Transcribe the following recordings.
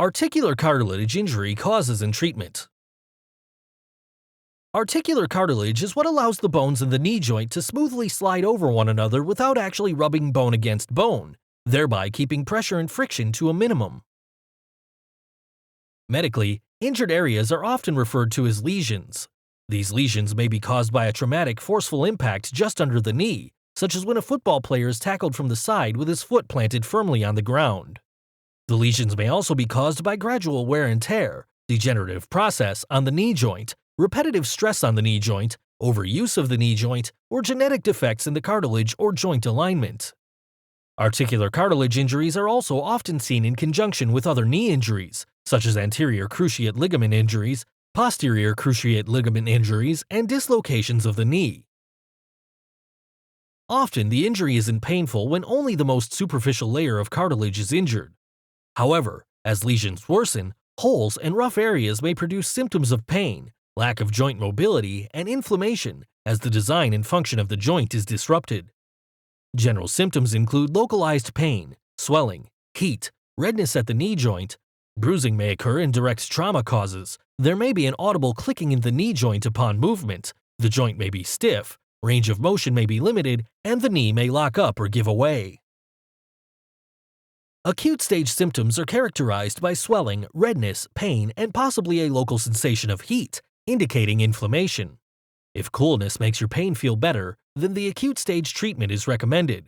Articular cartilage injury causes and treatment. Articular cartilage is what allows the bones in the knee joint to smoothly slide over one another without actually rubbing bone against bone, thereby keeping pressure and friction to a minimum. Medically, injured areas are often referred to as lesions. These lesions may be caused by a traumatic, forceful impact just under the knee, such as when a football player is tackled from the side with his foot planted firmly on the ground. The lesions may also be caused by gradual wear and tear, degenerative process on the knee joint, repetitive stress on the knee joint, overuse of the knee joint, or genetic defects in the cartilage or joint alignment. Articular cartilage injuries are also often seen in conjunction with other knee injuries, such as anterior cruciate ligament injuries, posterior cruciate ligament injuries, and dislocations of the knee. Often, the injury isn't painful when only the most superficial layer of cartilage is injured. However, as lesions worsen, holes and rough areas may produce symptoms of pain, lack of joint mobility, and inflammation as the design and function of the joint is disrupted. General symptoms include localized pain, swelling, heat, redness at the knee joint. Bruising may occur in direct trauma causes. There may be an audible clicking in the knee joint upon movement. The joint may be stiff, range of motion may be limited, and the knee may lock up or give away. Acute stage symptoms are characterized by swelling, redness, pain, and possibly a local sensation of heat, indicating inflammation. If coolness makes your pain feel better, then the acute stage treatment is recommended.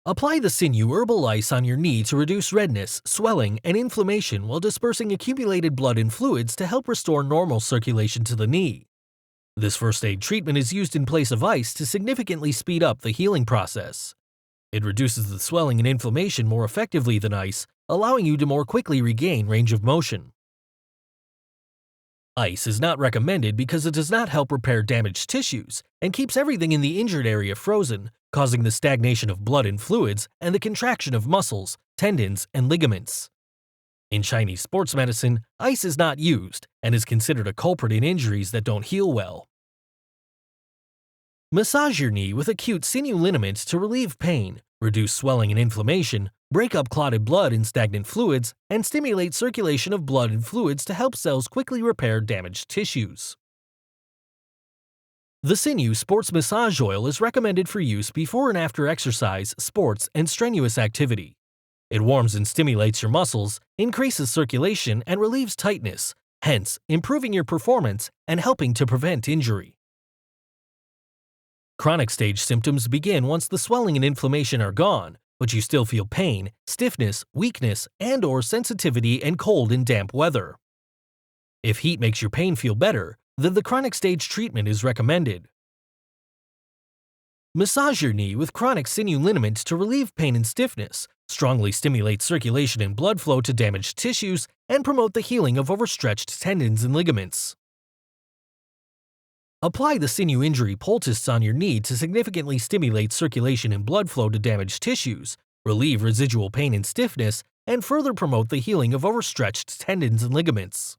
Apply the Sinew Herbal Ice on your knee to reduce redness, swelling, and inflammation while dispersing accumulated blood and fluids to help restore normal circulation to the knee. This first aid treatment is used in place of ice to significantly speed up the healing process. It reduces the swelling and inflammation more effectively than ice, allowing you to more quickly regain range of motion. Ice is not recommended because it does not help repair damaged tissues and keeps everything in the injured area frozen, causing the stagnation of blood and fluids and the contraction of muscles, tendons, and ligaments. In Chinese sports medicine, ice is not used and is considered a culprit in injuries that don't heal well. Massage your knee with acute sinew liniments to relieve pain, reduce swelling and inflammation, break up clotted blood and stagnant fluids, and stimulate circulation of blood and fluids to help cells quickly repair damaged tissues. The Sinew Sports Massage Oil is recommended for use before and after exercise, sports, and strenuous activity. It warms and stimulates your muscles, increases circulation, and relieves tightness, hence improving your performance and helping to prevent injury. Chronic stage symptoms begin once the swelling and inflammation are gone, but you still feel pain, stiffness, weakness, and/or sensitivity and cold in damp weather. If heat makes your pain feel better, then the chronic stage treatment is recommended. Massage your knee with chronic sinew liniments to relieve pain and stiffness, strongly stimulate circulation and blood flow to damaged tissues, and promote the healing of overstretched tendons and ligaments. Apply the sinew injury poultices on your knee to significantly stimulate circulation and blood flow to damaged tissues, relieve residual pain and stiffness, and further promote the healing of overstretched tendons and ligaments.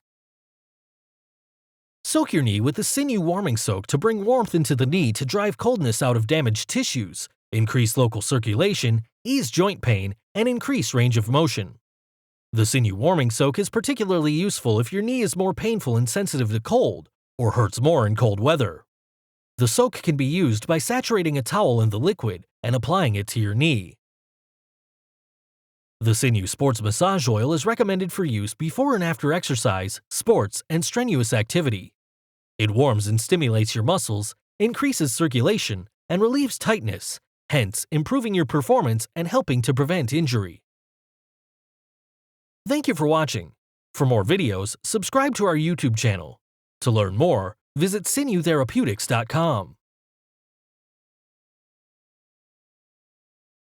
Soak your knee with the Sinew Warming Soak to bring warmth into the knee to drive coldness out of damaged tissues, increase local circulation, ease joint pain, and increase range of motion. The Sinew Warming Soak is particularly useful if your knee is more painful and sensitive to cold, or hurts more in cold weather. The soak can be used by saturating a towel in the liquid and applying it to your knee. The Sinew Sports Massage Oil is recommended for use before and after exercise, sports, and strenuous activity. It warms and stimulates your muscles, increases circulation, and relieves tightness, hence improving your performance and helping to prevent injury. Thank you for watching. For more videos, subscribe to our YouTube channel. To learn more, visit sinewtherapeutics.com.